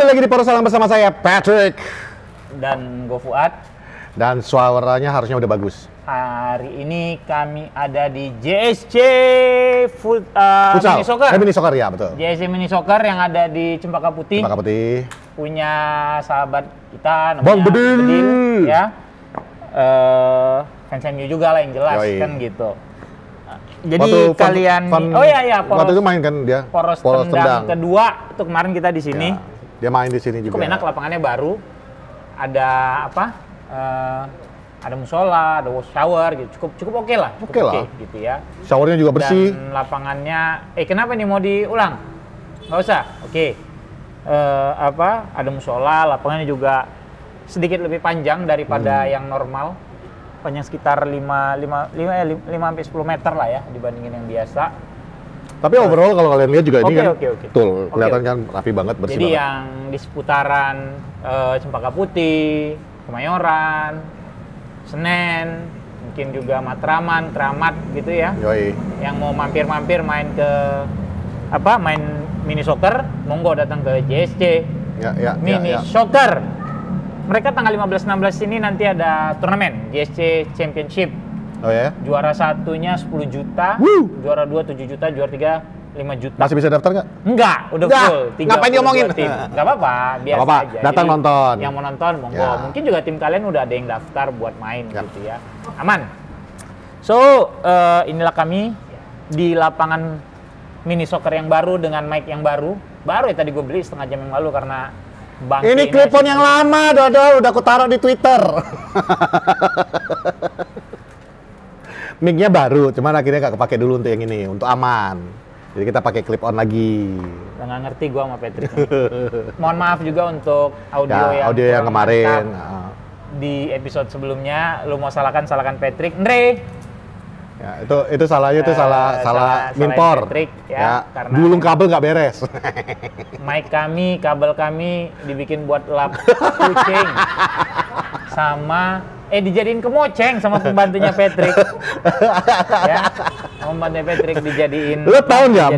lagi di Poros Salam bersama saya Patrick dan gue Fuad. Dan suaranya harusnya udah bagus. Hari ini kami ada di JSC Futsal. Mini Soccer. Mini Soccer ya, betul. JSC Mini Soccer yang ada di Cempaka Putih. Cempaka Putih. Punya sahabat kita namanya Bang Bedil. ya. Fans MU juga lah yang jelas. Yoi. Kan gitu. Jadi Waktu kalian waktu itu main kan dia. Poros tendang kedua itu kemarin kita di sini. Ya, dia main di sini juga. Cukup enak, lapangannya baru. Ada apa? Ada musola, ada shower gitu. Cukup oke lah. Oke lah. Gitu ya. Showernya juga bersih. Dan lapangannya kenapa nih mau diulang? Nggak usah. Oke. Ada musola, lapangannya juga sedikit lebih panjang daripada yang normal. Panjang sekitar 5-10 meter lah ya dibandingin yang biasa. Tapi overall kalau kalian lihat juga ini kan Betul, kelihatan kan rapi banget, bersih Jadi banget. yang di seputaran Cempaka Putih, Kemayoran, Senen, mungkin juga Matraman, Keramat gitu ya. Yoi. Yang mau mampir-mampir main ke main mini soccer, monggo datang ke JSC Mini Soccer. Mereka tanggal 15-16 ini nanti ada turnamen JSC Championship. Oh ya? Juara satunya 10 juta, juara 2 7 juta, juara 3 5 juta. Masih bisa daftar nggak? Enggak, udah full. Ngapain diomongin? Nggak apa-apa, biasa aja. Datang Jadi, nonton. Yang mau nonton, monggo. Ya. Mungkin juga tim kalian udah ada yang daftar buat main gitu ya. Aman. So, inilah kami di lapangan mini soccer yang baru dengan mic yang baru. Baru ya, tadi gue beli setengah jam yang lalu karena ini clip-on yang lama, Dodol, udah aku taruh di Twitter. Mic-nya baru, cuman akhirnya nggak kepake dulu untuk yang ini, untuk aman. Jadi kita pakai clip-on lagi. Nggak ngerti gua sama Patrick. Mohon maaf juga untuk audio yang kemarin. Di episode sebelumnya, lu mau salahkan Patrick. Andre. Ya, itu salahnya itu salah Minpor. Patrick, ya, karena gulung kabel nggak beres. Mic kami, kabel kami dibikin buat lap kucing. Sama dijadiin kemoceng sama pembantunya Patrick. Ya, pembantunya Patrick dijadiin. Lu tahu nggak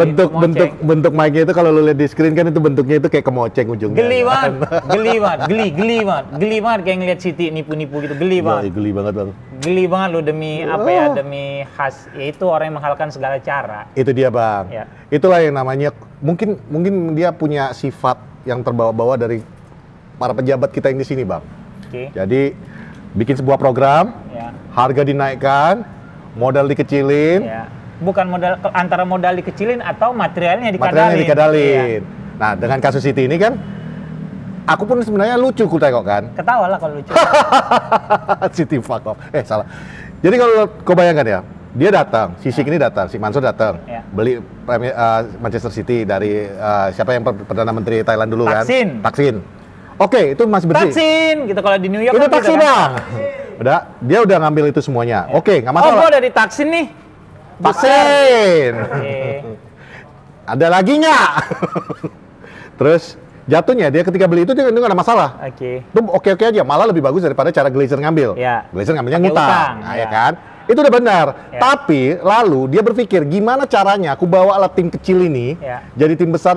bentuk mic-nya itu kalau lu lihat di screen kan itu bentuknya itu kayak kemoceng ujungnya. Geli banget kayak ngeliat Siti nipu-nipu gitu, geli banget. Ya, geli banget bang. Geli banget lu demi demi khas, yaitu orang yang menghalalkan segala cara. Itu dia bang. Ya. Itulah yang namanya mungkin dia punya sifat yang terbawa-bawa dari para pejabat kita yang di sini bang. Jadi bikin sebuah program, harga dinaikkan, modal dikecilin. Bukan antara modal dikecilin atau materialnya Materialnya dikadalin. dikadalin. Nah dengan kasus Siti ini kan, aku pun sebenarnya lucu ku tengok kan. Ketawa lah kalau lucu. Siti fuck off. Salah. Jadi kalau kau bayangkan ya, dia datang, si Sik ini datang, si Mansur datang, beli Manchester City dari siapa yang Perdana Menteri Thailand dulu Thaksin. Oke, itu masih bersih. Thaksin, gitu kalau di New York. Udah Thaksin bang. Dia udah ngambil itu semuanya. Oke, nggak masalah. Oh, gua dari Thaksin nih. Thaksin. Ada lagi nggak? Terus jatuhnya dia ketika beli itu dia nggak ada masalah. Itu oke aja, malah lebih bagus daripada cara Glazer ngambil. Glazer ngambilnya ngutang, ya kan? Itu udah benar. Tapi lalu dia berpikir gimana caranya aku bawa alat tim kecil ini jadi tim besar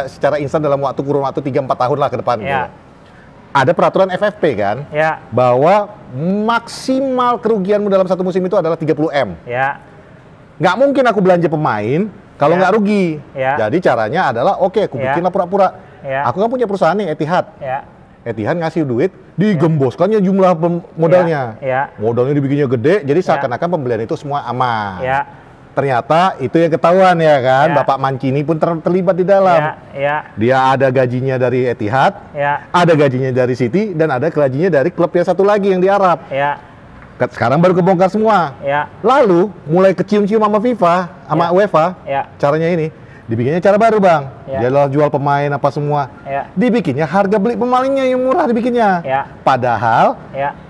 secara instan dalam kurun waktu 3-4 tahun lah ke depan. Ada peraturan FFP kan, bahwa maksimal kerugianmu dalam satu musim itu adalah 30M. Nggak mungkin aku belanja pemain kalau nggak rugi. Jadi caranya adalah aku bikinlah pura-pura. Aku kan punya perusahaan nih, Etihad. Etihad ngasih duit, digemboskannya jumlah modalnya. Modalnya dibikinnya gede, jadi seakan-akan pembelian itu semua aman. Ternyata itu yang ketahuan ya kan, Bapak Mancini pun terlibat di dalam. Dia ada gajinya dari Etihad, ada gajinya dari City, dan ada gajinya dari klub yang satu lagi yang di Arab. Sekarang baru kebongkar semua. Lalu mulai kecium-cium sama FIFA, sama UEFA, caranya ini. Dibikinnya cara baru bang, dia jual pemain apa semua, dibikinnya harga beli pemainnya yang murah dibikinnya, padahal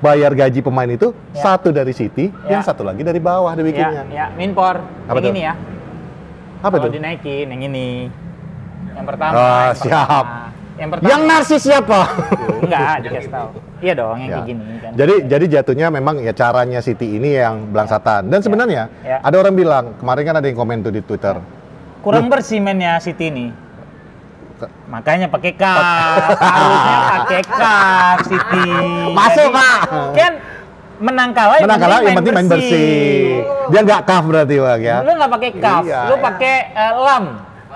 bayar gaji pemain itu satu dari City, yang satu lagi dari bawah dibikinnya. Minpor, apa yang itu? ini ya, apa kalau itu? dinaikin, yang ini, yang pertama. Siap. Yang pertama. Yang narsis siapa? Enggak, dikasih tahu. Iya dong, yang kayak gini kan. Jadi jatuhnya memang ya caranya City ini yang belangsatan. Dan sebenarnya ada orang bilang, kemarin kan ada yang komen tuh di Twitter. Kurang bersih mainnya City ini. Makanya pakai kaf, harusnya pakai kaf, Siti. Masuk, Pak. Kan menang kalah yang penting main bersih. Dia nggak kaf berarti, Bang ya. Lu nggak pakai kaf, Iya. lu pakai lam,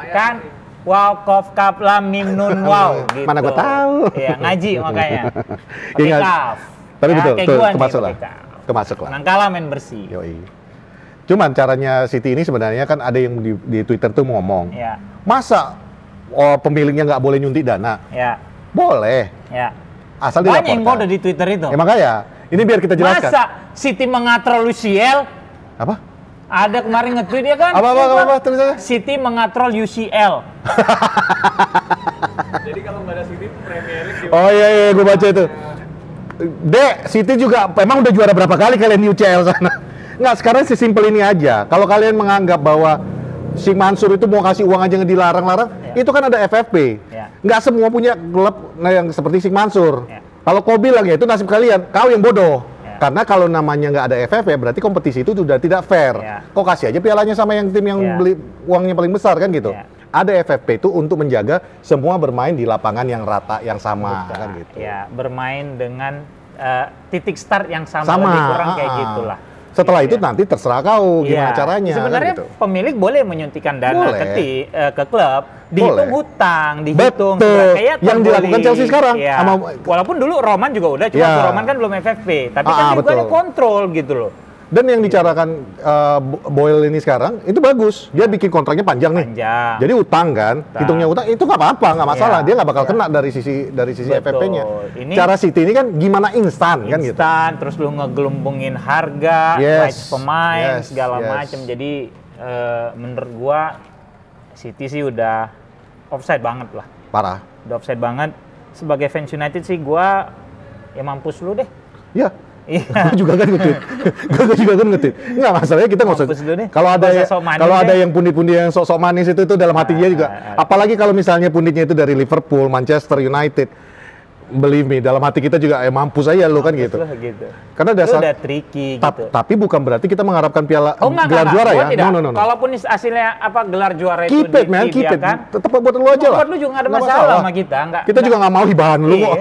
kan? Wow, kof, kaf, lam, mim, nun, wow. Gitu. Mana gua tahu. Iya, ngaji makanya. Pakai Ingat. kaf. Tapi Ya, betul, kayak betul, gua nih, kemasuk lah. pakai kaf. Kemasuk lah. Menang kalah main bersih. Yoi. Cuman caranya Siti ini sebenarnya kan ada yang di Twitter tuh ngomong, Ya, masa pemiliknya nggak boleh nyuntik dana? ya, Boleh, ya. asal Banyak yang dilaporkan. kode di Twitter itu. Ya makanya, ini biar kita jelaskan. Masa Siti mengatrol UCL? Apa? Ada kemarin nge-tweet ya kan? Apa tulisannya? Siti mengatrol UCL. Jadi kalau nggak ada Siti Premier League Oh iya, gue baca itu. Dek, Siti juga emang udah juara berapa kali kalian di UCL sana? Nggak, sekarang sesimpel ini aja. Kalau kalian menganggap bahwa si Mansur itu mau kasih uang aja dilarang-larang, itu kan ada FFP. Ya. Nggak semua punya klub yang seperti si Mansur. Ya. Kalau kau bilang ya itu nasib kalian, kau yang bodoh. Ya. Karena kalau namanya nggak ada FFP, berarti kompetisi itu sudah tidak fair. Ya. Kau kasih aja pialanya sama yang tim yang Ya. beli uangnya paling besar kan gitu. Ya. Ada FFP itu untuk menjaga semua bermain di lapangan yang rata, yang sama kan gitu. Ya, bermain dengan titik start yang sama, Sama, lebih kurang kayak gitulah. Setelah Gitu itu ya. nanti terserah kau gimana Iya. caranya. Sebenarnya kan gitu. pemilik boleh menyuntikkan dana Boleh. ke klub, dihitung Boleh. hutang, dihitung Betul. kayak Yang dilakukan Chelsea sekarang. Iya. Sama- Walaupun dulu Roman juga udah, cuma Iya. Roman kan belum FFP, tapi kan juga betul. ada kontrol gitu loh. Dan yang dicarakan Boyle ini sekarang itu bagus. Dia bikin kontraknya panjang nih. Panjang. Jadi utang kan, Utang. hitungnya utang itu nggak apa-apa, nggak masalah. Iya. Dia nggak bakal Iya. kena dari sisi Betul. FFP-nya. Ini- Cara City ini kan gimana instan kan gitu. Instan, terus lu ngegelumbungin harga, Yes. rights pemain, Yes. segala Yes. macem. Jadi menurut gua City sih udah offside banget lah. Parah. Udah offside banget. Sebagai fans United sih gua ya mampus lu deh. Iya. Iya. Gue juga kan nge-tweet. Gue juga kan nge-tweet. Nggak, masalahnya kita nggak usah. Mampus dulu deh. Kalau ada Nggak usah sok manis kalau ada deh. yang pundi-pundi yang sok-sok manis itu dalam hati dia juga. Apalagi kalau misalnya punditnya itu dari Liverpool, Manchester United. Believe me, dalam hati kita juga mampus aja lu kan gitu. Lu gitu. Karena Lu dasar udah tricky gitu. tapi bukan berarti kita mengharapkan piala Oh enggak, gelar juara gua ya. tidak. No. Kalaupun hasilnya apa gelar juara Keep itu it man, keep it. dibiarkan, Tetap buat lu aja lah. buat lu juga nggak ada Nggak masalah sama kita. Kita juga nggak mau hibahan lu kok.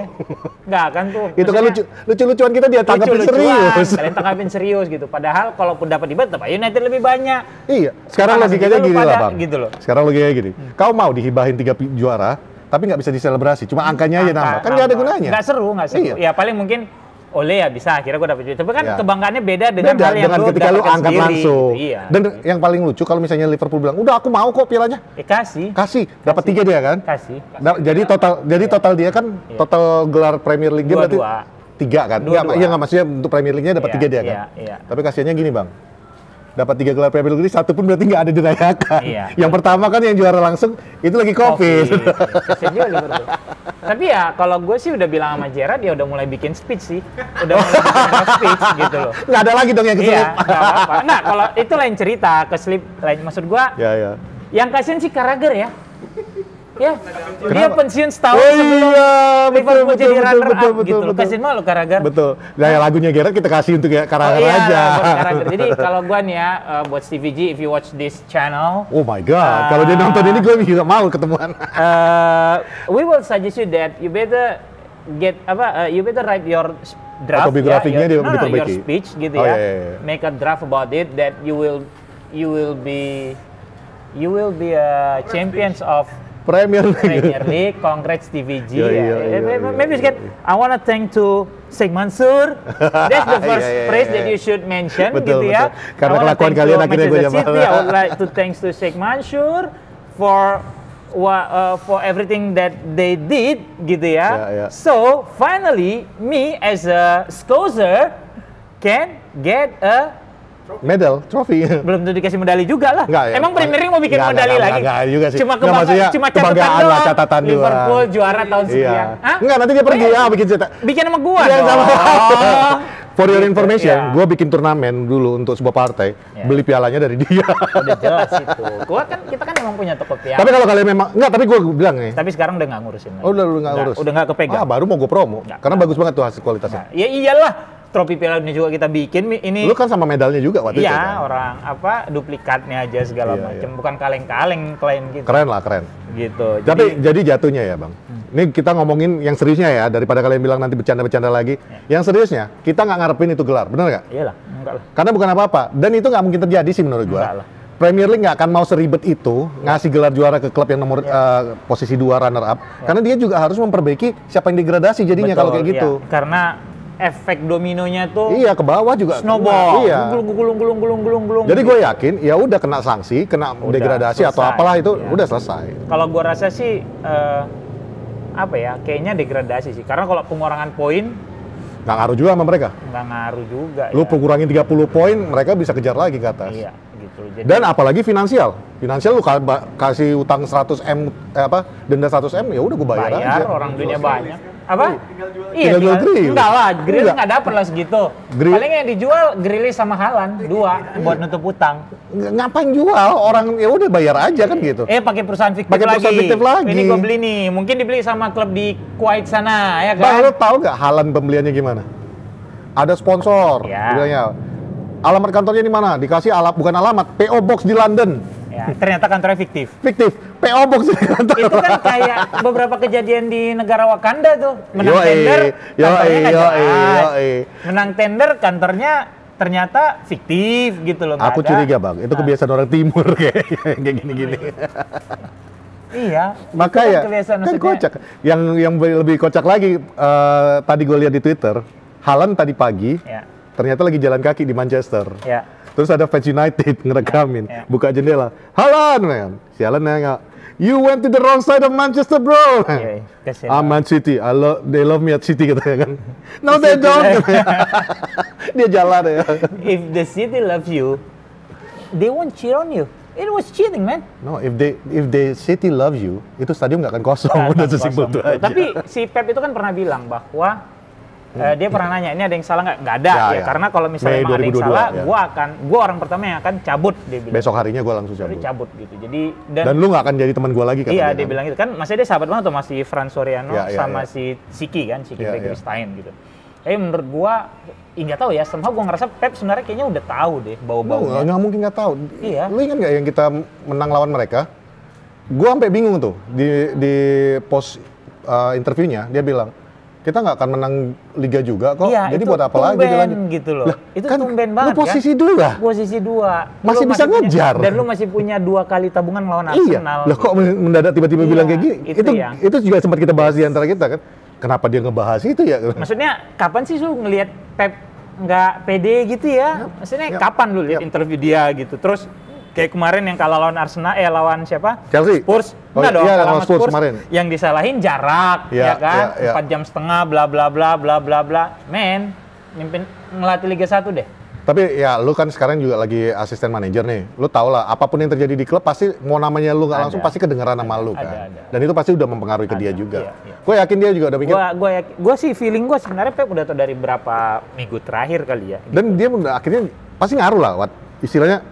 Enggak kan tuh. Itu kan maksudnya lucu-lucuan kita dia tanggapin lucu-lucuan, serius. Kalian tanggapin serius gitu. Padahal kalaupun dapat dibat, tetap United lebih banyak. Iya, sekarang Panas logikanya gitu lu gini pada, lah Bang. gitu loh. Sekarang logikanya gini. Kau mau dihibahin 3 juara, tapi nggak bisa diselebrasi, cuma angkanya aja nambah. Kan nggak ada gunanya. Nggak seru. Iya. Ya paling mungkin oleh ya bisa, akhirnya gue dapet duit. Tapi kan Iya. kebanggaannya beda dengan Beda hal yang dengan lu ketika lu dapatkan angkat sendiri, langsung. gitu. Iya. Dan yang paling lucu kalau misalnya Liverpool bilang, "Udah aku mau kok pialanya." Kasih. Dapat 3 dia kan? Kasih. Jadi total dia kan Iya. total gelar Premier League dia berarti Dua-dua. 3 kan? Dua-dua. Iya nggak, maksudnya untuk Premier League-nya dapat Iya, 3 dia kan? iya, iya. Tapi kasihannya gini Bang, dapat 3 gelar Premier League, 1 pun berarti nggak ada dirayakan. Iya. Yang pertama kan yang juara langsung itu lagi Covid. Kasian juga Liverpool. Tapi ya kalau gue sih udah bilang sama Gerrard, dia udah mulai bikin speech sih. Udah mulai bikin speech gitu loh. Nggak ada lagi dong yang keselip. Iya, nggak apa-apa. Nah, kalau itu lain cerita, keselip lain. Maksud gue, Ya. yang kasihan sih Carragher ya. Ya, dia Kenapa? pensiun setahun Oh sebelum iya, Liverpool jadi runner up betul, gitu. betul. Kasihan malu Carragher. Betul. Nah, yang lagunya Gerrard kita kasih untuk Carragher iya, aja. buat Carragher. Jadi kalau gua nih ya, buat Stevie G, if you watch this channel, Oh my god, kalau dia nonton ini gue juga mau ketemuan. we will suggest you that you better you better write your draft Autobiografinya dia your diperbaiki. speech gitu Oh, ya. iya. Make a draft about it that you will be a champions of Premier League. Premier League. Congrats TVG. Iya, Maybe iya. I want to thank to Sheikh Mansur. That's the first Iya, praise iya. that you should mention Betul, gitu ya. betul. Karena I wanna kelakuan thank kalian to akhirnya gue Manchester jawab. City. I would like to thanks to Sheikh Mansur for everything that they did gitu ya. Iya, iya. So finally me as a Scozer can get a Medal, trofi. belum tentu dikasih medali juga lah. Nggak, ya. Emang Premier League mau bikin medali lagi? Enggak juga sih. Cuma Nggak, maksudnya cuma kebanggaan catatan lah, doang. catatan doang. Liverpool juara tahun sekian. Iya. Hah? Enggak, nanti dia pergi ya bikin cetak. Bikin sama gua Iya, dong. sama. Oh. For your information, Iya. gue bikin turnamen dulu untuk sebuah partai, Iya. beli pialanya dari dia. Udah jelas itu. Kita kan emang punya toko piala. Tapi kalau kalian memang enggak, tapi gue bilang nih. Tapi sekarang udah nggak ngurusin lagi. Oh, udah lu nggak urus. Udah nggak kepegang. Ah, baru mau gue promo. Nggak. Karena bagus banget tuh hasil kualitasnya. Nah, ya iyalah. trofi Piala Dunia juga kita bikin. Ini lu kan sama medalnya juga waktu itu iya, kan? orang duplikatnya aja segala macam. Bukan kaleng-kaleng klaim gitu. Keren lah, keren. Gitu. Jadi jatuhnya ya Bang. Ini kita ngomongin yang seriusnya ya, daripada kalian bilang nanti bercanda-bercanda lagi. Yang seriusnya, kita nggak ngarepin itu gelar, bener nggak? Iyalah, enggak lah. Karena bukan apa-apa, dan itu nggak mungkin terjadi sih menurut gua. Enggak lah. Premier League nggak akan mau seribet itu ngasih gelar juara ke klub yang nomor posisi 2 runner up, karena dia juga harus memperbaiki siapa yang degradasi jadinya. Betul, kalau kayak gitu. iya. Karena efek dominonya tuh Iya, ke bawah juga snowball. Iya. Gulung. Jadi gue yakin ya udah kena sanksi, kena degradasi atau selesai. apalah itu Iya. udah selesai. Kalau gua rasa sih apa ya? Kayaknya degradasi sih. Karena kalau pengurangan poin Nggak ngaruh juga sama mereka. nggak ngaruh juga. Lu ya. kurangin 30 poin, mereka bisa kejar lagi ke atas. Iya, gitu. Jadi Dan apalagi finansial. Finansial lu kasih utang 100 M denda 100 M ya udah gue bayar aja. orang dunia banyak. Apa? Tinggal jual Grealish. Enggak lah, Grealish Enggak. nggak dapat lah segitu. Grealish- Paling yang dijual Grealish sama Haaland 2 buat nutup utang. Ngapain jual? Orang ya udah bayar aja kan gitu. Pakai perusahaan fiktif Pakai lagi. perusahaan fiktif lagi. Ini gue beli nih, mungkin dibeli sama klub di Kuwait sana, ya Bang, kan? lu tahu nggak Haaland pembeliannya gimana? Ada sponsor, Ya. bilangnya. Alamat kantornya di mana? Dikasih bukan alamat, PO Box di London. Ya, ternyata kantornya fiktif. Fiktif, PO Box di kantor. Itu kan kayak beberapa kejadian di negara Wakanda tuh. Menang Yoi, tender, kantornya nggak yoi, jelas. yoi. Menang tender, kantornya ternyata fiktif gitu loh. nggak Aku ada. curiga Bang, itu kebiasaan orang timur kayak gini-gini. Iya. Maka itu ya, kebiasaan, kan maksudnya. kocak. Yang lebih kocak lagi, tadi gue lihat di Twitter, Haaland tadi pagi, Ya, ternyata lagi jalan kaki di Manchester. ya. Terus ada fans United ngerekamin, Ya. buka jendela, Haaland, man. Si Haaland nengok, you went to the wrong side of Manchester, bro. Iya, kasihan. I'm Man City, they love me at City katanya kan. No, they don't. katanya. Dia jalan ya. If the city loves you, they won't cheer on you. It was cheating, man. No, if they City loves you, itu stadion nggak akan kosong. Udah sesimpel itu aja. Tapi si Pep itu kan pernah bilang bahwa dia pernah nanya, ini ada yang salah nggak? Nggak ada, Ya, ya. ya. Karena kalau misalnya Mei emang ada yang 2022, salah, ya. gua orang pertama yang akan cabut, dia bilang. Besok harinya gue langsung Dia cabut. cabut gitu. Jadi Dan lu nggak akan jadi teman gue lagi katanya. iya, dia bilang gitu kan. Masih dia sahabat banget tuh masih Fran Soriano Ya, ya, sama ya. si Siki kan, Siki Ya, Begiristain gitu. Tapi menurut gua, nggak tahu ya, somehow gua ngerasa Pep sebenarnya kayaknya udah tahu deh Lu bau-baunya. nggak mungkin nggak tahu. Iya. Lu ingat nggak yang kita menang lawan mereka? Gue sampai bingung tuh di post interviewnya dia bilang kita nggak akan menang liga juga kok. Iya, Jadi itu buat apa lagi tumben dilanjut? gitu loh. Lah, Itu kan tumben lu banget posisi kan. 2. Posisi 2. Masih bisa ngejar. Dan lu masih punya 2 kali tabungan lawan Iya. Arsenal. Lah kok mendadak tiba-tiba Iya, bilang kayak gini? itu Itu juga sempat kita bahas di antara kita kan. Kenapa dia ngebahas itu ya? Maksudnya kapan sih lu ngelihat Pep nggak pede gitu ya? Maksudnya Yap. kapan lu lihat Yap. interview dia gitu? Terus kayak kemarin yang kalah lawan Arsenal, lawan siapa? Chelsea. Spurs. Oh, Enggak dong, iya, kalah lawan sama Spurs kemarin. Yang disalahin jarak, Iya, ya kan? iya, iya. 4 jam setengah, bla bla bla bla bla bla. Men, mimpin ngelatih Liga 1 deh. Tapi ya lu kan sekarang juga lagi asisten manajer nih. Lu tau lah apapun yang terjadi di klub pasti mau namanya lu nggak langsung Ada. pasti kedengeran sama lu kan. Ada. Dan itu pasti udah mempengaruhi ke dia Ada, juga. iya, iya. Gue yakin dia juga udah mikir. Gua sih feeling gua sebenarnya Pep udah tau dari berapa minggu terakhir kali ya. Dan dia akhirnya pasti ngaruh lah, Wat. Istilahnya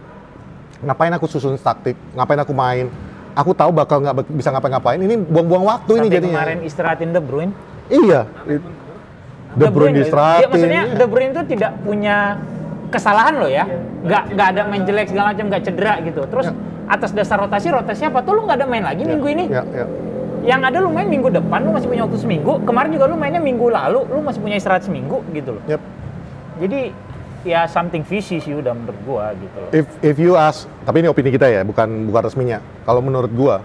ngapain aku susun taktik, ngapain aku main. Aku tahu bakal nggak bisa ngapa-ngapain. Ini buang-buang waktu ini Sampai jadinya. kemarin istirahatin De Bruyne. Iya. De Bruyne Dia distratin. maksudnya iya. De Bruyne itu tidak punya kesalahan loh ya. Nggak ada main jelek segala macam, nggak cedera gitu. Terus atas dasar rotasi apa tuh lu nggak ada main lagi minggu ini. Ya, ya. Yang ada lu main minggu depan, lu masih punya waktu seminggu. Kemarin juga lu mainnya minggu lalu, lu masih punya istirahat seminggu gitu loh. Yep. Jadi ya something fishy sih udah menurut gua gitu loh. If you ask, tapi ini opini kita ya, bukan resminya. Kalau menurut gua,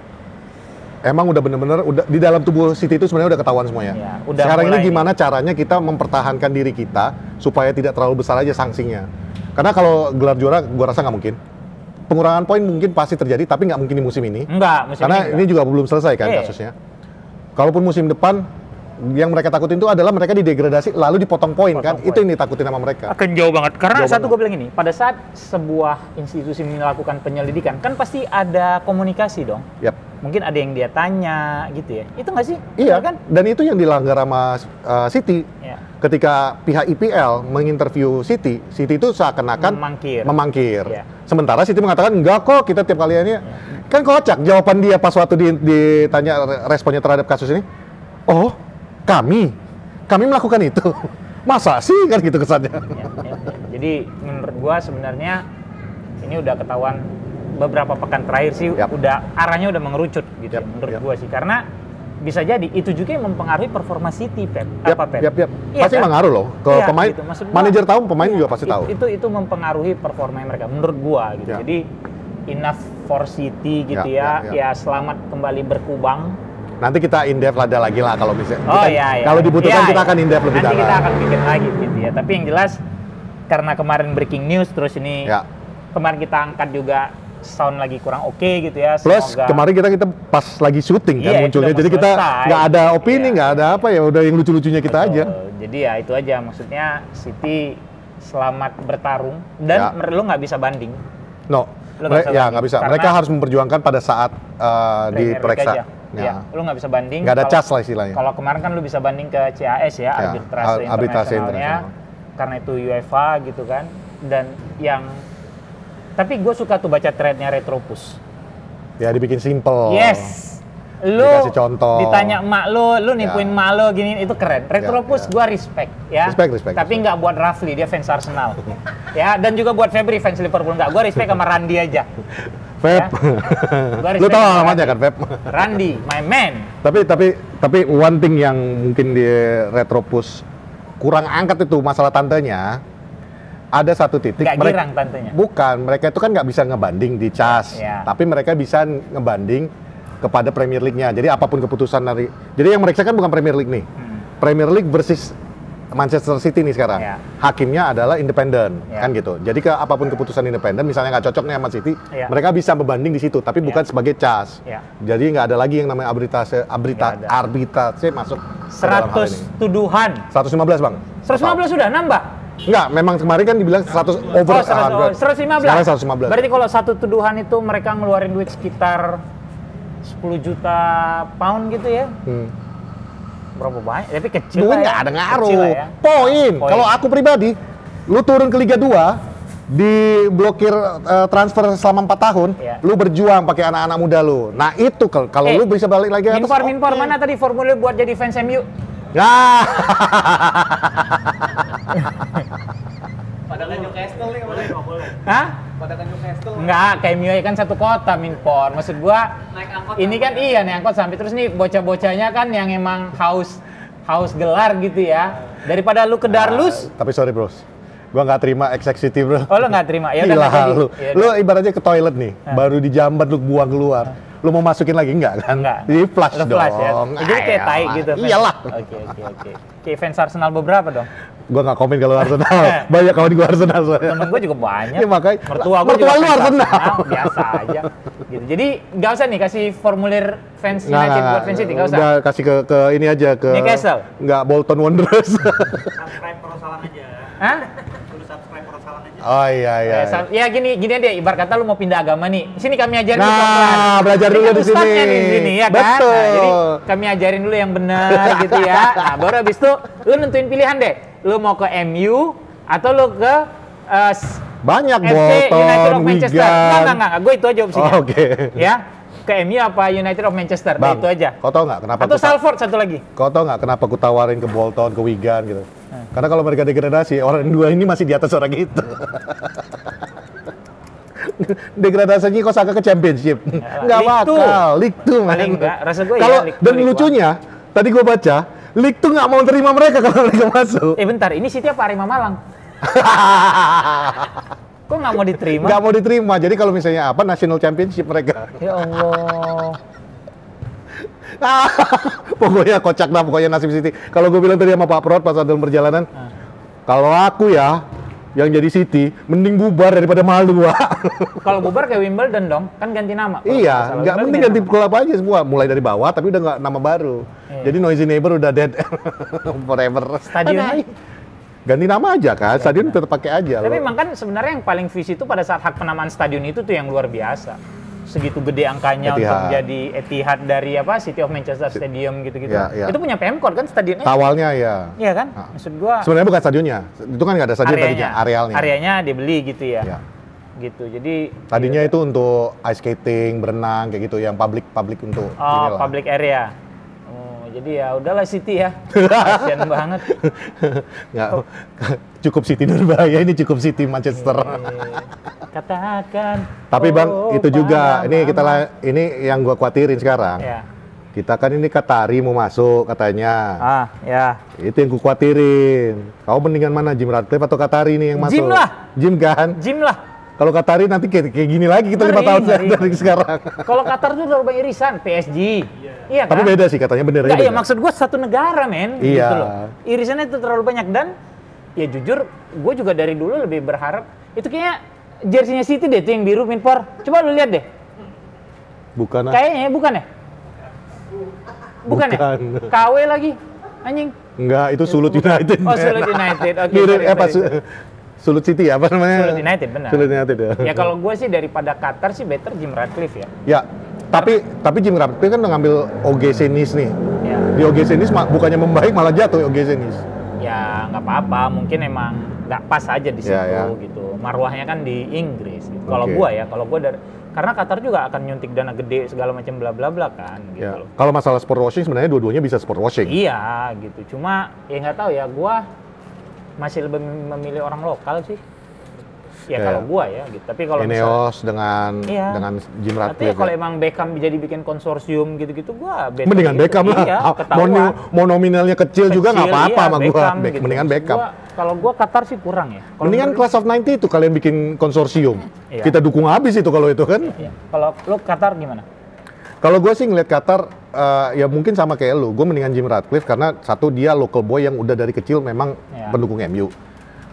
emang udah bener-bener udah di dalam tubuh City itu sebenarnya udah ketahuan semuanya. Ya, udah Sekarang ini mulai gimana caranya kita mempertahankan diri kita supaya tidak terlalu besar aja sanksinya. Karena kalau gelar juara, gua rasa nggak mungkin. Pengurangan poin mungkin pasti terjadi, tapi nggak mungkin di musim ini. Enggak, musim Karena ini juga belum selesai kan Iya. kasusnya. Kalaupun musim depan, yang mereka takutin itu adalah mereka didegradasi lalu dipotong poin kan. Potong Itu yang ditakutin sama mereka. akan jauh banget. Karena Jauh satu banget. gue bilang ini, pada saat sebuah institusi melakukan penyelidikan, kan pasti ada komunikasi dong. Yap. Mungkin ada yang dia tanya gitu ya. Itu nggak sih? Iya kan? Dan itu yang dilanggar sama City. Ya. Ketika pihak IPL menginterview City itu seakan-akan memangkir. Iya. Sementara City mengatakan enggak kok, kita tiap kali ini kan kocak jawaban dia pas waktu ditanya responnya terhadap kasus ini. Oh, kami melakukan itu. Masa sih kan gitu kesannya. Jadi menurut gua sebenarnya ini udah ketahuan beberapa pekan terakhir sih, udah arahnya udah mengerucut gitu ya, menurut gua sih, karena bisa jadi itu juga yang mempengaruhi performa City, Pep. Apa, Pep? Iya, pasti kan? Mengaruh loh ke pemain. Gitu. Manajer tahu, pemain juga pasti tahu. Itu mempengaruhi performa mereka menurut gua gitu. Jadi enough for City gitu ya, selamat kembali berkubang. Nanti kita in-depth ada lagi lah kalau misalnya. Kalau dibutuhkan kita akan in-depth lebih dalam. Nanti kita akan bikin lagi gitu ya. Tapi yang jelas karena kemarin breaking news terus ini kemarin kita angkat juga sound lagi kurang oke gitu ya. Plus kemarin kita pas lagi syuting kan munculnya. Jadi kita nggak ada opini, nggak ada apa ya, udah yang lucu-lucunya kita aja. Jadi ya itu aja, maksudnya City selamat bertarung dan lu nggak bisa banding. Nggak bisa. Mereka harus memperjuangkan pada saat diperiksa. Ya, lu nggak bisa banding. Nggak ada cas lah istilahnya. Kalau kemarin kan lu bisa banding ke CAS ya, arbitrase internasionalnya, karena itu UEFA gitu kan. Dan yang tapi gue suka tuh baca threadnya Retropus. Ya dibikin simple. Yes. Lu dikasih contoh. Ditanya emak lu nipuin emak lu gini, itu keren. Retropus gue respect ya. Respect. Tapi nggak buat Rafli, dia fans Arsenal. Ya, dan juga buat Febri fans Liverpool nggak. Gue respect sama Randy aja. Feb, ya? Lu tau alamatnya kan Feb? Randy, my man. Tapi one thing yang mungkin di Retropus kurang angkat itu masalah tantenya. Ada satu titik. Nggak girang tantenya? Bukan, mereka itu kan nggak bisa ngebanding di CAS, tapi mereka bisa ngebanding kepada Premier League-nya. Jadi apapun keputusan dari, jadi yang mereka kan bukan Premier League nih, Premier League versus Manchester City nih sekarang, hakimnya adalah independen, kan gitu. Jadi apapun keputusan independen, misalnya nggak cocok nih sama City, mereka bisa membanding di situ, tapi bukan sebagai CAS. Jadi nggak ada lagi yang namanya arbitrase masuk. 100 tuduhan. 115 bang. 115 sudah nambah? Enggak, memang kemarin kan dibilang 100 over. 115. Sekarang 115. Berarti kalau satu tuduhan itu mereka ngeluarin duit sekitar 10 juta pound gitu ya? Berapa banyak? Tapi kecil duit lah nggak ada ngaruh. Ya. Poin. Kalau aku pribadi, lu turun ke Liga 2, diblokir transfer selama 4 tahun, lu berjuang pakai anak-anak muda lu. Nah itu kalau lu bisa balik lagi atas. Minpor mana tadi formulir buat jadi fans MU? Ya. Padahal Newcastle nih boleh nggak boleh? Hah? Padahal Newcastle. Enggak, kayak MU kan satu kota Minpor. Maksud gua naik angkot. Ini kan naik angkot sampai terus nih bocah-bocahnya kan yang emang haus gelar gitu ya. Daripada lu ke Darlus. Tapi sorry bros, gua nggak terima executive bro. Oh lu nggak terima? Ya udah nggak jadi. Lu ibaratnya ke toilet nih, baru dijambat lu buang keluar. Lu mau masukin lagi enggak kan? Enggak. Di flash dong. Ya? Jadi kayak tai gitu. Iyalah. Oke. Kayak fans Arsenal beberapa dong? Gua nggak komen kalau Arsenal. Banyak kawan gua Arsenal soalnya. Temen gua juga banyak. Ya makanya. Mertua gua juga lu Arsenal. Biasa aja. Gitu. Jadi nggak usah nih kasih formulir fans United buat fans City, nggak usah. Udah kasih ke ini aja ke Newcastle. Nggak Bolton Wanderers. Subscribe Rosalang aja. Hah? Subscribe Rosalang aja. Oh iya. Ya gini aja, ibarat kata lu mau pindah agama nih. Sini kami ajarin dulu pelan-pelan. Belajar dulu di sini. Di sini ya kan. Betul. Nah, jadi kami ajarin dulu yang benar gitu ya. Nah, baru habis itu lu nentuin pilihan deh. Lu mau ke MU atau lu ke banyak FC Bolton, United of Manchester. Enggak. Gue itu aja opsinya. Oke. Ya. Ke MU apa United of Manchester? Bang, itu aja. Kau tau nggak kenapa? Atau Salford satu lagi. Kau tau nggak kenapa aku tawarin ke Bolton, ke Wigan gitu? Karena kalau mereka degradasi, orang dua ini masih di atas orang itu. Degradasinya kok sangka ke Championship. Nggak bakal. League 2, man. Enggak, rasa gue kalau ya. Dan lucunya, tadi gue baca, League 2 nggak mau terima mereka kalau mereka masuk. Bentar, ini City apa Arema Malang? Kok nggak mau diterima? Nggak mau diterima. Jadi kalau misalnya apa National Championship mereka. Ya Allah. Pokoknya kocak dah pokoknya nasib City. Kalau gue bilang tadi sama Pak Prot pas dalam perjalanan, kalau aku ya yang jadi City, mending bubar daripada malu. Kalau bubar kayak Wimbledon dong, kan ganti nama. Iya, nggak penting ganti klub aja semua, mulai dari bawah tapi udah nggak nama baru. Jadi Noisy Neighbor udah dead forever. Stadionnya ganti nama aja kan, stadion tetap pakai aja. Tapi memang kan sebenarnya yang paling visi itu pada saat hak penamaan stadion itu tuh yang luar biasa. Segitu gede angkanya Etihad. Untuk jadi Etihad dari apa City of Manchester Stadium gitu-gitu. Ya. Itu punya Pemkot kan stadionnya? Awalnya ya. Iya kan? Maksud gua sebenarnya bukan stadionnya. Itu kan nggak ada stadion tadinya, arealnya. Areanya dibeli gitu ya. Gitu. Jadi tadinya itu untuk ice skating, berenang kayak gitu yang public untuk public area. jadi ya udahlah City ya. Kasian banget. Nggak, cukup City berbahaya, ini cukup City Manchester. Katakan. Tapi Bang, itu juga, ini ini yang gua khawatirin sekarang. Ya. Kita kan ini Qatari mau masuk katanya. Ya. Itu yang gua khawatirin. Kau mendingan mana, Jim Ratcliffe atau Qatari nih yang masuk? Jim lah. Jim kan? Jim lah. Kalau Qatari nanti kayak gini lagi kita 5 tahun dari sekarang. Kalau Qatar tuh udah banyak irisan, PSG. Iya kan? Tapi beda sih katanya, benernya Nggak, beda. iya maksud gua satu negara men. Iya. Gitu loh. Irisannya itu terlalu banyak dan ya jujur gue juga dari dulu lebih berharap itu kayaknya jersey-nya City deh itu yang biru Minpor. Coba lu lihat deh. Bukan. Kayaknya bukan ya? Bukan ya? KW lagi. Anjing. Enggak, itu Sulut United. Oh, Sulut United. Oke. Mirip Sulut City apa namanya? Sulut United benar. Sulut United ya. Ya kalau gue sih daripada Qatar sih better Jim Ratcliffe ya. Ya, tapi Jim Ratcliffe kan udah ngambil OGC Nice nih. Ya. Di OGC Nice bukannya membaik malah jatuh OGC Nice. Ya nggak apa-apa, mungkin emang nggak pas aja di situ gitu. Marwahnya kan di Inggris. Gitu. Kalau gua dari karena Qatar juga akan nyuntik dana gede segala macam bla bla bla kan gitu Ya. loh. Kalau masalah sport washing sebenarnya dua-duanya bisa sport washing. Iya gitu. Cuma ya nggak tahu ya, gua masih lebih memilih orang lokal sih. Ya kalau gua ya gitu. Tapi kalau Ineos dengan Jim Ratcliffe. Tapi kalau emang Beckham jadi bikin konsorsium gitu-gitu, gua mendingan gitu. Beckham lah. Iya, mau nominalnya kecil juga nggak apa-apa sama gua. Gitu. Mendingan Beckham. Kalau gua Qatar sih kurang ya. Mendingan Class of 90 itu kalian bikin konsorsium. Iya. Kita dukung habis itu kalau itu kan. Iya. Kalau lu Qatar gimana? Kalau gue sih ngeliat Qatar, ya mungkin sama kayak lu. Gue mendingan Jim Ratcliffe karena satu dia local boy yang udah dari kecil memang pendukung MU.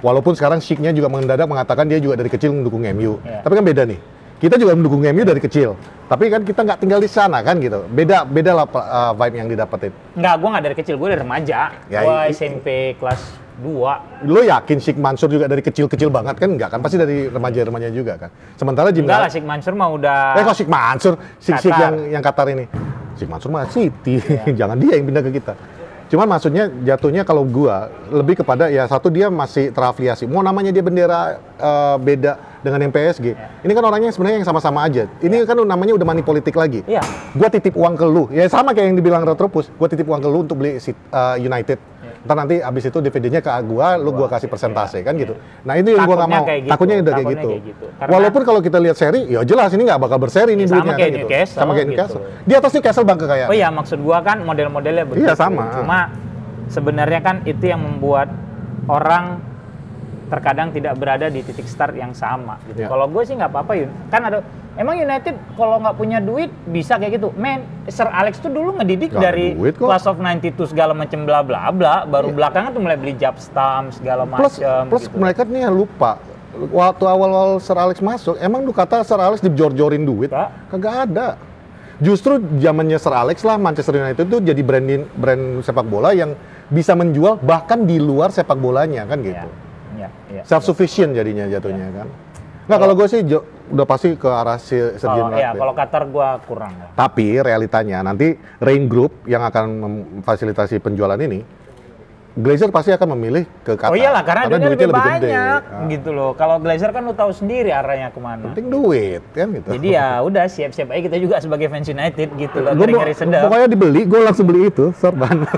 Walaupun sekarang Sheikh-nya juga mendadak mengatakan dia juga dari kecil mendukung MU. Tapi kan beda nih. Kita juga mendukung MU dari kecil. Tapi kan kita nggak tinggal di sana kan gitu. Beda lah vibe yang didapetin. Nggak, gue nggak dari kecil. Gue dari remaja. Ya, gue SMP kelas 2. Lo yakin Sheikh Mansur juga dari kecil-kecil banget kan? Enggak kan? Pasti dari remaja-remaja juga kan? Sementara Jim Enggak lah, Sheikh Mansur mah udah... kok Sheikh Mansur? Sheikh yang Qatar ini. Sheikh Mansur mah City. Jangan dia yang pindah ke kita. Cuman maksudnya jatuhnya kalau gua lebih kepada ya satu dia masih terafiliasi. Mau namanya dia bendera beda dengan yang PSG. Ini kan orangnya sebenarnya yang sama-sama aja. Ini kan namanya udah money politik lagi. Gua titip uang ke lu. Ya sama kayak yang dibilang Retropus. Gua titip uang ke lu untuk beli United. Ntar nanti abis itu DVD-nya ke gua, lu gua kasih persentase kan gitu. Nah itu yang gua nggak mau. Takutnya udah kayak gitu. Walaupun kalau kita lihat seri, ya jelas ini nggak bakal berseri nih duitnya. Sama kayak Newcastle. Sama kayak Newcastle. Di atas Newcastle bang kekayaan. Oh iya, maksud gua kan model-modelnya begitu. Iya sama. Cuma sebenarnya kan itu yang membuat orang terkadang tidak berada di titik start yang sama gitu. Kalau gue sih nggak apa-apa Yun. Kan ada emang United kalau nggak punya duit bisa kayak gitu. Men, Sir Alex tuh dulu ngedidik dari Class of 92 segala macam bla bla bla, baru belakangan tuh mulai beli Jab Stam segala macam. Plus gitu. mereka nih lupa waktu awal-awal Sir Alex masuk, emang lu kata Sir Alex dijor-jorin duit? Kagak ada. Justru zamannya Sir Alex lah Manchester United itu jadi brand sepak bola yang bisa menjual bahkan di luar sepak bolanya kan gitu. Self-sufficient jadinya jatuhnya kan. Nggak, kalau gue sih udah pasti ke arah Sir Jim Ratcliffe. Iya, kalau Qatar gue kurang. Tapi realitanya nanti Rain Group yang akan memfasilitasi penjualan ini, Glazer pasti akan memilih ke Qatar. Oh iyalah, karena duitnya lebih banyak gede. gitu loh. Kalau Glazer kan lu tahu sendiri arahnya kemana. Penting duit kan gitu. Jadi ya udah siap-siap aja kita juga sebagai fans United gitu loh. Ngeri-ngeri sedap. Pokoknya dibeli, gue langsung beli itu, sorban.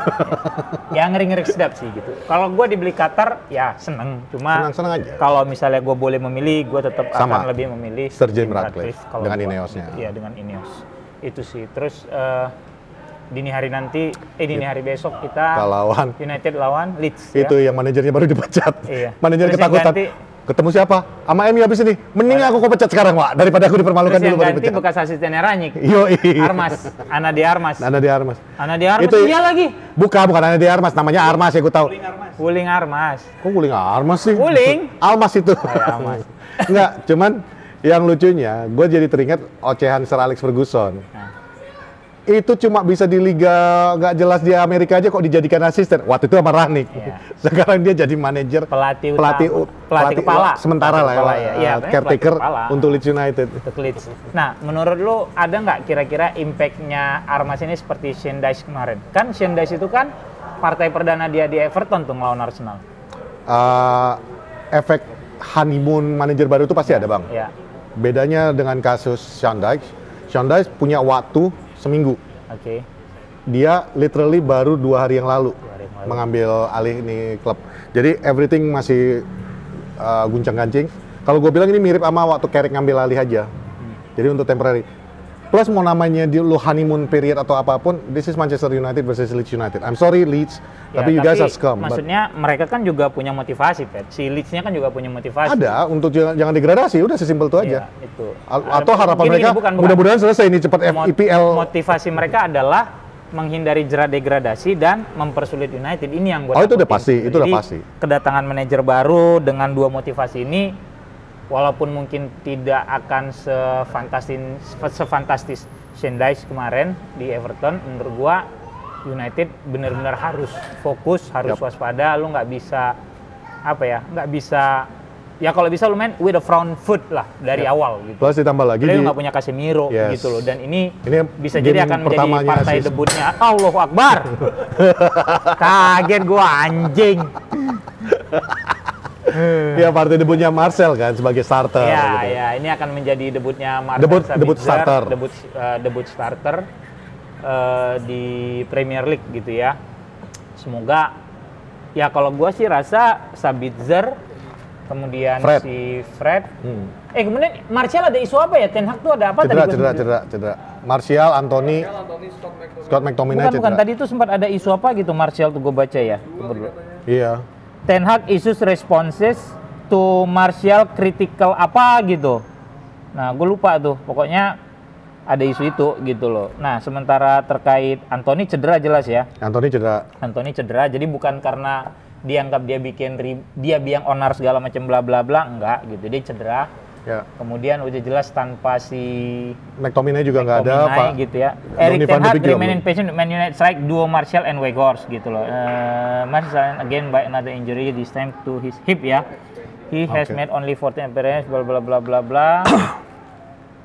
Ya ngeri-ngeri sedap sih gitu. Kalau gue dibeli Qatar ya seneng. Cuma seneng aja. Kalau misalnya gue boleh memilih, gue tetap akan lebih memilih Sir Jim Ratcliffe dengan Ineosnya. Iya dengan Ineos. Itu sih. Terus dini hari besok kita lawan United lawan Leeds. Itu yang manajernya baru dipecat. Iya. Manajer ketakutan. Ketemu siapa? Sama MU habis ini. Mending aku kok pecat sekarang, Wak, daripada aku dipermalukan dulu baru Ganti dipecat. bekas asistennya Ranyik. Armas. Anadi Armas. Itu iya lagi. Bukan Anadi Armas, namanya Armas ya gue tahu. Wuling Armas. Kok Wuling Armas sih? Wuling. Almas itu. Almas. Enggak, cuman yang lucunya gue jadi teringat ocehan Sir Alex Ferguson. Itu cuma bisa di liga nggak jelas di Amerika aja kok dijadikan asisten. Waktu itu sama Rangnick. Sekarang dia jadi manajer pelatih kepala sementara lah ya, caretaker untuk Leeds United. Nah, menurut lu ada nggak kira-kira impact-nya Armas ini seperti Shane Dyche kemarin? Kan Shane Dyche itu kan partai perdana dia di Everton tuh ngelawan Arsenal. Efek honeymoon manajer baru itu pasti ada, Bang. Ya. Bedanya dengan kasus Shane Dyche punya waktu seminggu. Oke. dia literally baru 2 hari yang lalu mengambil alih ini klub. Jadi everything masih guncang-gancing. Kalau gue bilang ini mirip sama waktu Carrick ngambil alih aja. Jadi untuk temporary. Plus mau namanya lu honeymoon period atau apapun, this is Manchester United versus Leeds United. I'm sorry Leeds, ya, tapi you guys are scum. Maksudnya mereka kan juga punya motivasi, Pet. Si Leeds-nya kan juga punya motivasi. Ada, untuk jangan degradasi, udah sesimpel itu aja. Ya, itu. Atau harapan mereka, mudah-mudahan selesai ini cepat IPL. Motivasi mereka adalah menghindari jerat degradasi dan mempersulit United. Ini yang gue itu udah pasti, itu udah pasti. Kedatangan manajer baru dengan 2 motivasi ini, walaupun mungkin tidak akan sefantastis Shane Dyche kemarin di Everton, menurut gua United benar-benar harus fokus, harus waspada. Lu nggak bisa nggak bisa ya, kalau bisa lu main with a front foot lah dari awal gitu. Plus ditambah lagi lu nggak punya Casemiro gitu loh, dan ini bisa game jadi akan menjadi partai debutnya. Allahu Akbar. Kaget gua, anjing. Ya, partai debutnya Marcel kan sebagai starter. Ya, gitu. ya, ini akan menjadi debutnya Marcel debut starter. Debut starter di Premier League gitu ya. Semoga ya, kalau gua sih rasa Sabitzer, kemudian si Fred. Kemudian Martial ada isu apa ya? Ten Hag tuh ada apa tadi? Cedera. Martial, Anthony, Scott McTominay bukan tadi itu sempat ada isu apa gitu Martial tuh, gua baca ya. Iya. Ten Hag issues responses to Martial critical apa gitu. Nah, gue lupa tuh. Pokoknya ada isu itu gitu loh. Nah, sementara terkait Anthony cedera jelas ya. Anthony cedera. Jadi bukan karena dianggap dia biang onar segala macam bla bla bla, enggak gitu. Dia cedera. Ya. Kemudian udah jelas tanpa si McTominay juga nggak ada, Pak. Gitu ya. Eric Ten Hag remain in patient Man United strike duo Martial and Weghorst gitu loh. Martial again by another injury, this time to his hip ya. He has made only 14 appearances bla bla bla bla bla.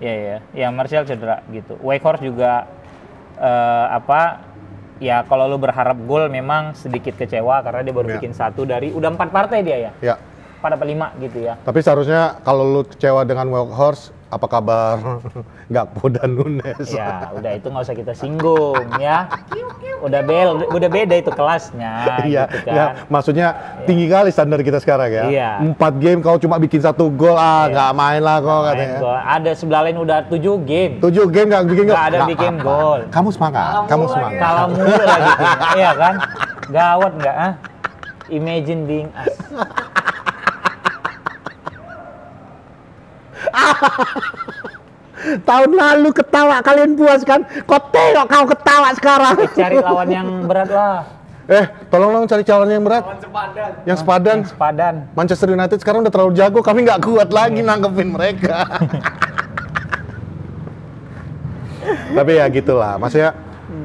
Ya Martial cedera gitu. Weghorst juga ya kalau lu berharap gol memang sedikit kecewa karena dia baru bikin 1 dari udah 4 partai dia ya. Ya. 4 apa 5 gitu ya. Tapi seharusnya kalau lu kecewa dengan Weghorst, apa kabar Gakpo dan Nunes? Ya, udah itu nggak usah kita singgung ya. Udah beda itu kelasnya. Iya, gitu kan. Ya, maksudnya tinggi kali standar kita sekarang ya. Iya. 4 game kau cuma bikin 1 gol, nggak main lah kok katanya. Ada sebelah lain udah 7 game. 7 game nggak bikin gol. Nggak ada bikin gol. Kamu semangat. Kalah mulu lagi. Iya kan? Gawat nggak? Imagine being us. Tahun lalu ketawa kalian puas kan? Kau tengok kau ketawa sekarang. Cari lawan yang berat lah. Tolong cari calon yang berat. Yang sepadan. Manchester United sekarang udah terlalu jago, kami nggak kuat lagi nanggepin mereka. Tapi ya gitulah, maksudnya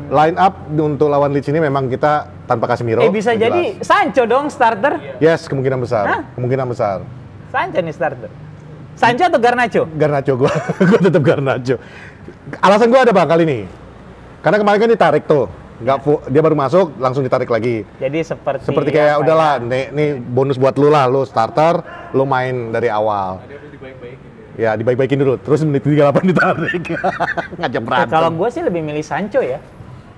line up untuk lawan Leeds ini memang kita tanpa Casemiro. Bisa jadi Sancho dong starter? Yes, kemungkinan besar. Sancho nih starter. Sancho atau Garnacho? Garnacho, gue tetap Garnacho. Alasan gue ada Bang kali ini. Karena kemarin kan ditarik tuh. Dia baru masuk, langsung ditarik lagi. Jadi seperti kayak udahlah, nih bonus buat lu lah, lu starter, lu main dari awal. Ya, dibaik-baikin dulu, terus menit 38 ditarik. Ngajak berantem. Kalau gue sih lebih milih Sancho ya.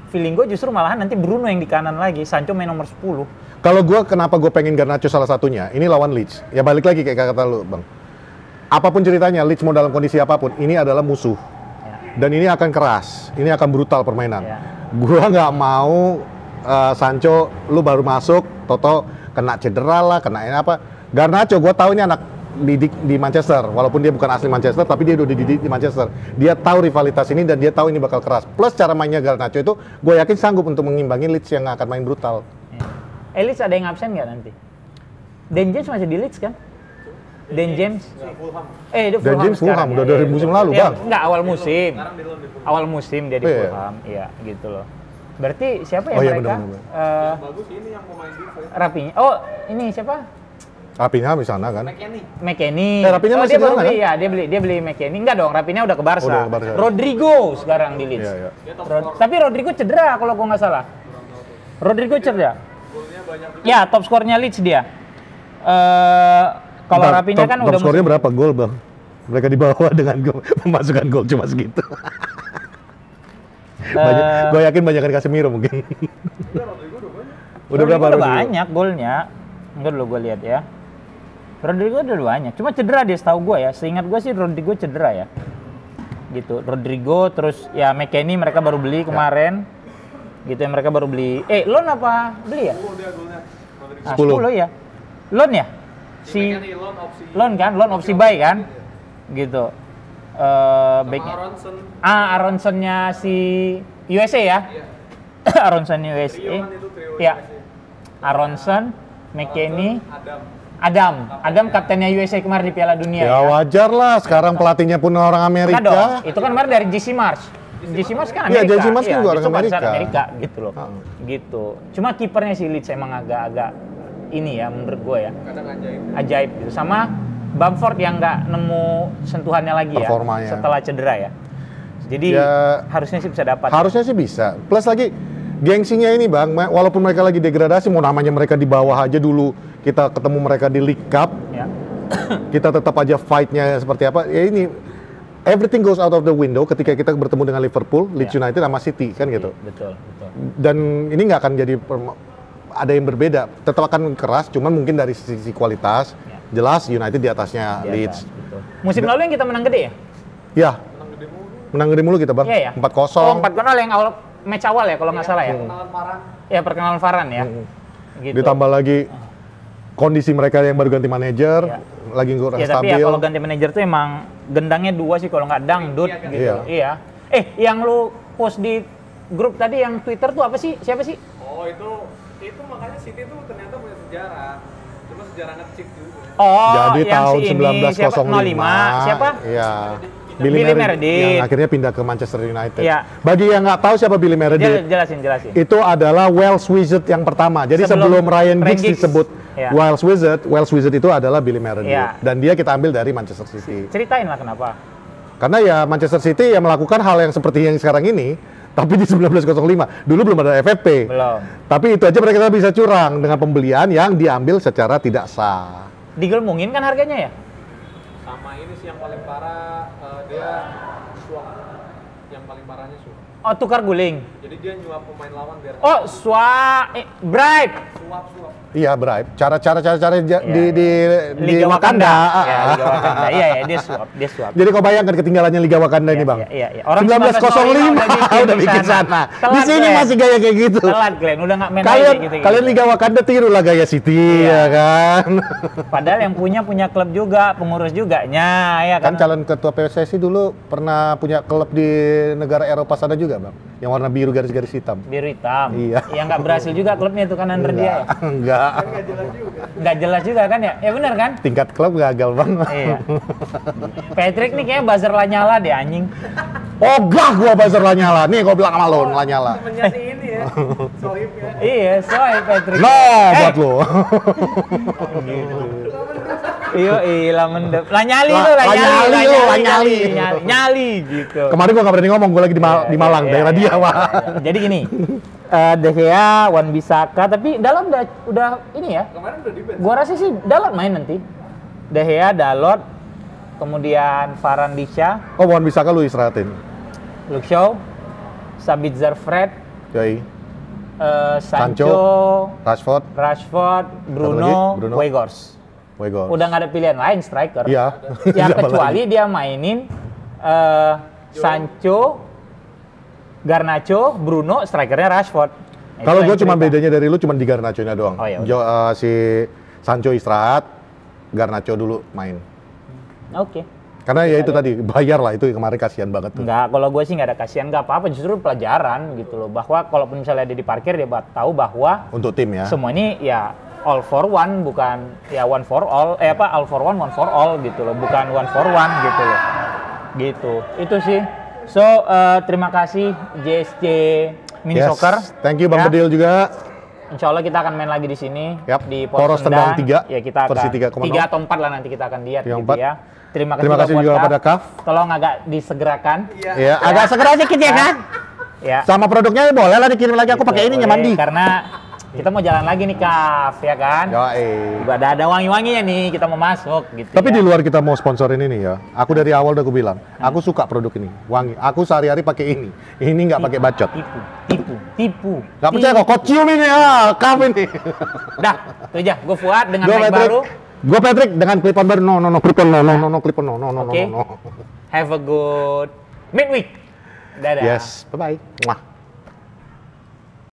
Feeling gue justru malahan nanti Bruno yang di kanan lagi, Sancho main nomor 10. Kalau gue, kenapa gue pengen Garnacho salah satunya, ini lawan Leeds. Ya balik lagi kayak kata lu, Bang. Apapun ceritanya, Leeds mau dalam kondisi apapun, ini adalah musuh. Dan ini akan keras, ini akan brutal permainan. Gua nggak mau Sancho, lu baru masuk, Toto kena cedera lah, kena apa. Garnacho, gua tahu ini anak didik di Manchester, walaupun dia bukan asli Manchester, tapi dia udah dididik di Manchester. Dia tahu rivalitas ini dan dia tahu ini bakal keras. Plus cara mainnya Garnacho itu, gue yakin sanggup untuk mengimbangi Leeds yang akan main brutal. Leeds ada yang absen nggak nanti? Dan James masih di Leeds kan? Dan James? Dan James Fulham, udah dari musim lalu, Bang. Enggak, awal musim dia di Fulham, iya gitu loh. Berarti siapa ya mereka? Bagus ini yang pemain defense. Rapinya. Oh, ini siapa? Rapinya di sana kan? McKennie. Rapinya masih di sana kan? Iya, dia beli McKennie. Enggak dong, Rapinya udah ke Barca. Rodrigo sekarang di Leeds. Iya. Tapi Rodrigo cedera kalau gua nggak salah. Rodrigo cedera. Ya, top skornya Leeds dia. Kalau Rapinya kan udah skornya berapa gol, Bang? Mereka di bawah dengan pemasukan gol cuma segitu. Gue yakin banyakan Casemiro mungkin. Udah berapa Rodrigo? Udah banyak golnya. Enggak dulu gue lihat ya. Rodrigo udah banyak. Cuma cedera dia setahu gue ya. Seingat gue sih Rodrigo cedera ya. Gitu. Rodrigo terus ya McKennie mereka baru beli kemarin. Gitu ya mereka baru beli. Loan apa beli ya? 10 ya. Loan ya? Loan kan? Loan opsi buy kan? Gitu. Baiknya. Aronsonnya si USA ya? Aronson USA. Ya. Aronson, McKennie, Adam kaptennya USA kemarin di Piala Dunia. Ya wajar lah, sekarang pelatihnya pun orang Amerika. Itu kan kemarin dari JC Marsh. JC Marsh kan Amerika. Iya, JC Marsh juga orang Amerika gitu loh. Gitu. Cuma kipernya si Leeds emang agak-agak ini ya menurut gue ya. Kadang ajaib gitu. Sama Bamford yang nggak nemu sentuhannya lagi performanya ya setelah cedera ya. Jadi ya, harusnya sih bisa dapat. Harusnya sih bisa. Plus lagi gengsinya ini Bang, walaupun mereka lagi degradasi, mau namanya mereka di bawah aja dulu kita ketemu mereka di League Cup, ya. Kita tetap aja fight-nya seperti apa. Ya ini everything goes out of the window ketika kita bertemu dengan Liverpool, Leeds United sama City kan gitu. Betul. Dan ini nggak akan jadi ada yang berbeda, tetap akan keras, cuman mungkin dari sisi kualitas jelas United di atasnya Leeds. Betul. Musim lalu yang kita menang gede ya? Ya. Menang gede mulu kita Bang. Iya, ya? 4-0. Oh, 4-0 yang awal match awal ya kalau nggak salah ya. Perkenalan Varane. Ya perkenalan Varane ya. Gitu. Ditambah lagi kondisi mereka yang baru ganti manajer, lagi kurang stabil. Tapi ya kalau ganti manajer tuh emang gendangnya 2 sih kalau nggak dangdut gitu. Iya. Yang lu post di grup tadi yang Twitter tuh apa sih? Siapa sih? Oh, itu makanya City tuh ternyata punya sejarah. Cuma sejarah ngecik juga. Oh, jadi yang tahun si ini, 1905. Siapa? Iya. Billy Meredith yang akhirnya pindah ke Manchester United. Ya. Bagi yang nggak tahu siapa Billy Meredith, jelasin. Itu adalah Wales Wizard yang pertama. Jadi sebelum Ryan Giggs disebut Wales Wizard itu adalah Billy Meredith. Ya. Dan dia kita ambil dari Manchester City. Ceritain lah kenapa. Karena ya Manchester City yang melakukan hal yang seperti yang sekarang ini, tapi di 1905. Dulu belum ada FFP. Belum. Tapi itu aja mereka bisa curang dengan pembelian yang diambil secara tidak sah. Digelmungin kan harganya ya? Sama ini sih yang paling parah, dia suap. Yang paling parahnya suap. Oh, tukar guling. Jadi dia nyuap pemain lawan biar. Oh, bribe. Suap. Iya, bribe. Cara di Liga Wakanda. Ya, Liga Wakanda. Iya, dia suap. Jadi kau bayangkan ketinggalannya Liga Wakanda ini, Bang. Iya. Orang 1905 udah bikin sana. Di sini masih gaya kayak gitu. Telat, Glenn. Udah nggak main gitu. Kalian Liga Wakanda tirulah gaya City, ya kan? Padahal yang punya klub juga, pengurus juga. Ya kan calon ketua PSSI dulu pernah punya klub di negara Eropa sana juga, Bang. Yang warna biru garis-garis hitam. Biru hitam. Iya. Yang nggak berhasil juga klubnya itu kan under dia ya? Enggak. Nggak jelas juga kan ya? Ya benar kan? Tingkat klub gagal Bang. Iya. Patrick nih kayaknya buzzer Lanyala deh anjing. Ogah gua buzzer Lanyala. Nih gua bilang sama lo Lanyala. Temennya si ini ya. Sohib ya. Iya, Sohib Patrick. No, buat lo. Iya, mendep. Lanyali gitu. Kemarin gua nggak berani ngomong, gua lagi di Malang, daerah dia, Wah. Jadi gini, De Gea, Wan-Bissaka, tapi Dalot udah ini ya. Kemarin udah di bench. Gua rasa sih Dalot main nanti. De Gea, Dalot, kemudian Varane Disha. Oh, Wan-Bissaka lu istirahatin. Luke Shaw, Sabitzer Fred, Yoi. Sancho, Rashford, Bruno. Weghorst. Udah nggak ada pilihan lain striker. Iya. Ya kecuali dia mainin Sancho, Garnacho, Bruno, strikernya Rashford. Kalau gue cuma bedanya dari lu cuma di Garnacho-nya doang. Oh, ya si Sancho istirahat, Garnacho dulu main. Oke. Karena ya itu tadi bayar lah, itu kemarin kasihan banget tuh. Enggak, kalau gue sih nggak ada kasihan, nggak apa-apa, justru pelajaran gitu loh. Bahwa kalaupun misalnya dia diparkir, dia tahu bahwa untuk tim ya. Semua ini ya all for one, bukan ya one for all. All for one for all gitu loh, bukan one for one gitu loh. Gitu. Itu sih. So, terima kasih JSC Mini Soccer. Thank you Bang Bedil juga. Insya Allah kita akan main lagi di sini. Di Poros Tendang 3. Ya kita akan 3 atau 4 lah nanti kita akan lihat gitu ya. Terima kasih juga kepada Kaf. Tolong agak disegerakan. Iya, agak segera sedikit ya kan? Ya. Sama produknya boleh lah dikirim lagi, aku pakai ininya mandi. Karena Kita mau jalan lagi nih, Kaf, ya kan? Juga ada wangi-wanginya nih, kita mau masuk gitu. Tapi ya. di luar kita mau sponsorin ini ya, aku dari awal udah aku bilang, aku suka produk ini, wangi. Aku sehari-hari pakai ini nggak pakai bacot. Tipu. Nggak percaya kok, cium ini ya, Kaf ini. Dah, itu aja. Gue Fuad dengan mic baru. Gue Patrick dengan clip-on baru. No, clip-on, no, clip-on, no. Have a good midweek. Dadah. Yes, bye-bye.